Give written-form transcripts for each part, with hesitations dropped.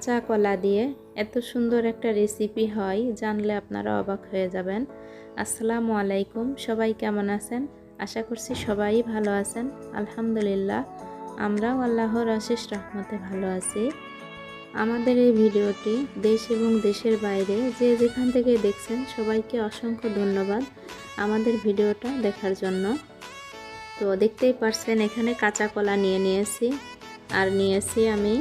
কাঁচা কলা দিয়ে এত সুন্দর একটা রেসিপি হয় জানলে আপনারা অবাক হয়ে যাবেন। আসসালামু আলাইকুম, সবাই কেমন আছেন? আশা করছি সবাই ভালো আছেন। আলহামদুলিল্লাহ, আমরাও আল্লাহর অশেষ রহমতে ভালো আছি। আমাদের এই ভিডিওটি দেশ এবং দেশের বাইরে যে যেখান থেকে দেখছেন সবাইকে অসংখ্য ধন্যবাদ আমাদের ভিডিওটা দেখার জন্য। তো দেখতেই পারছেন এখানে কাঁচা কলা নিয়েছি আর নিয়েছি আমি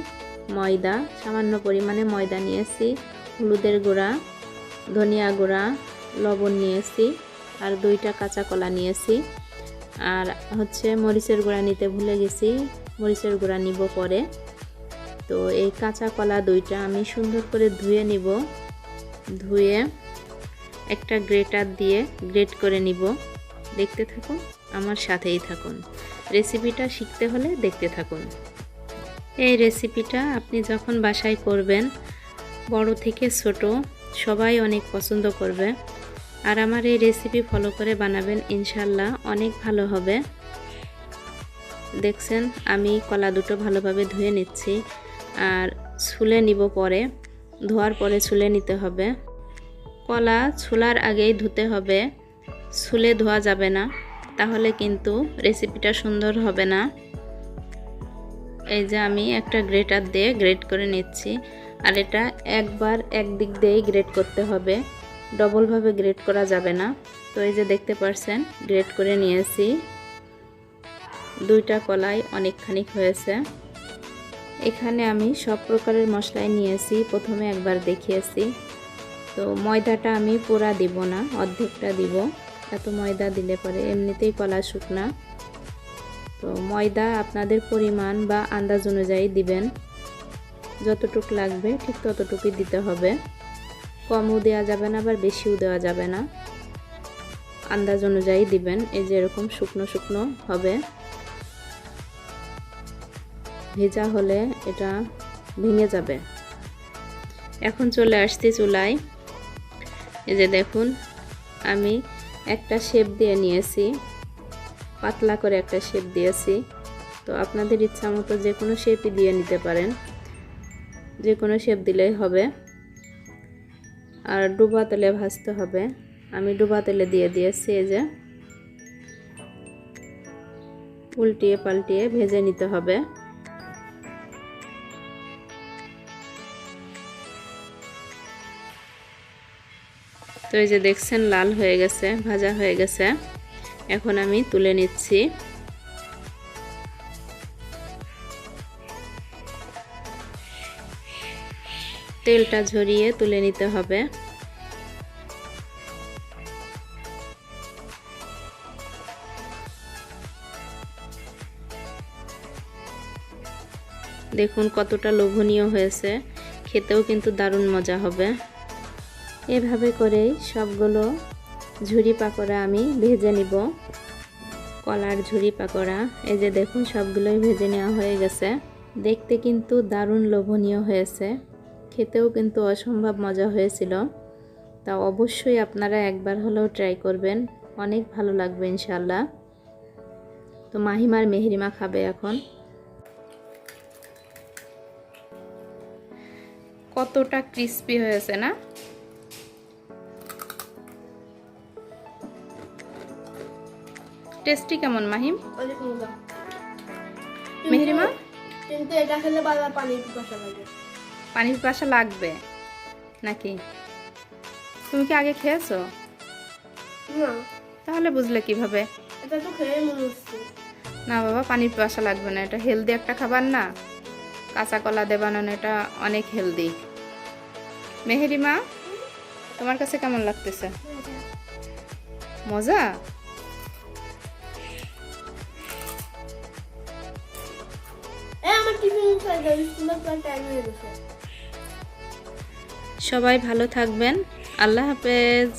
ময়দা, সামান্য পরিমাণে ময়দা নিয়েছি, হলুদের গুঁড়া, ধনিয়া গুঁড়া, লবণ নিয়েছি আর 2টা কাঁচা কলা নিয়েছি। আর মরিচের গুঁড়া নিতে ভুলে গেছি, মরিচের গুঁড়া নিব পরে। তো এই কাঁচা কলা 2টা আমি সুন্দর করে ধুয়ে নিব, ধুয়ে একটা গ্রেটার দিয়ে গ্রেট করে নিব। দেখতে থাকুন, আমার সাথেই থাকুন। রেসিপিটা শিখতে হলে দেখতে থাকুন। এই রেসিপিটা আপনি যখন বাসায় করবেন, বড় থেকে ছোট সবাই অনেক পছন্দ করবে। আর আমার এই রেসিপি ফলো করে বানাবেন, ইনশাল্লাহ অনেক ভালো হবে। দেখছেন আমি কলা দুটো ভালোভাবে ধুয়ে নিচ্ছি আর ছুলে নিব পরে। ধোয়ার পরে ছুলে নিতে হবে। কলা ছুলার আগেই ধুতে হবে, ছুলে ধোয়া যাবে না, তাহলে কিন্তু রেসিপিটা সুন্দর হবে না। এই যে আমি একটা গ্রেটার দিয়ে গ্রেট করে নিচ্ছি। আর এটা একবার একদিক দিয়েই গ্রেট করতে হবে, ডবলভাবে গ্রেট করা যাবে না। তো এই যে দেখতে পাচ্ছেন গ্রেট করে নিয়েছি। 2টা কলাই অনেকখানি হয়েছে। এখানে আমি সব প্রকারের মশলাই নিয়েছি, প্রথমে একবার দেখিয়েছি। তো ময়দাটা আমি পুরা দিব না, অর্ধেকটা দিব। এত ময়দা দিলে পরে এমনিতেই কলা শুকনা। তো ময়দা আপনাদের পরিমাণ বা আন্দাজ অনুযায়ী দিবেন, যতটুকু লাগবে ঠিক ততটুকুই দিতে হবে। কমও দেওয়া যাবে না, আবার বেশিও দেওয়া যাবে না, আন্দাজ অনুযায়ী দিবেন। এই যে এরকম শুকনো শুকনো হবে, ভেজা হলে এটা ভেঙে যাবে। এখন চলে আসছি চুলায়। এই যে দেখুন আমি একটা শেপ দিয়ে নিয়েছি, পাতলা করে একটা শেপ দিয়েছি। তো আপনাদের ইচ্ছা মতো যে কোনো শেপই দিয়ে নিতে পারেন, যে কোনো শেপ দিলেই হবে। আর ডুবা তেলে ভাজতে হবে, আমি ডুবা তেলে দিয়ে দিয়েছি। এই যে উল্টিয়ে পাল্টিয়ে ভেজে নিতে হবে। তো এই যে দেখছেন লাল হয়ে গেছে, ভাজা হয়ে গেছে। এখন আমি তুলে নিচ্ছি। তেলটা ঝরিয়ে তুলে নিতে হবে। দেখুন কতটা লোভনীয় হয়েছে, খেতেও কিন্তু দারুণ মজা হবে। এভাবে করেই সবগুলো ঝুরি পাকোড়া আমি ভেজে নিব, কলার ঝুরি পাকোড়া। এই যে দেখুন সবগুলোই ভেজে নেওয়া হয়ে গেছে। দেখতে কিন্তু দারুণ লোভনীয় হয়েছে, খেতেও কিন্তু অসম্ভব মজা হয়েছিল। তা অবশ্যই আপনারা একবার হলেও ট্রাই করবেন, অনেক ভালো লাগবে ইনশাল্লাহ। তো মাহিমার মেহরিমা খাবে এখন। কতটা ক্রিস্পি হয়েছে না? টেস্টি কেমন মাহিম? মেহরিমা, কিন্তু এটা খেলে বারবার পানির পিপাসা লাগে। পানির পিপাসা লাগবে নাকি? তুমি কি আগে খেয়েছো? না। তাহলে বুঝলে কিভাবে? এটা তো খেয়ে মনে হচ্ছে। না বাবা, পানির পিপাসা লাগবে না, এটা হেলদি একটা খাবার না। কাঁচা কলা দিয়ে বানানো, এটা অনেক হেলদি। মেহরিমা, তোমার কাছে কেমন লাগতেছে? মজা? সবাই ভালো থাকবেন, আল্লাহ হাফেজ।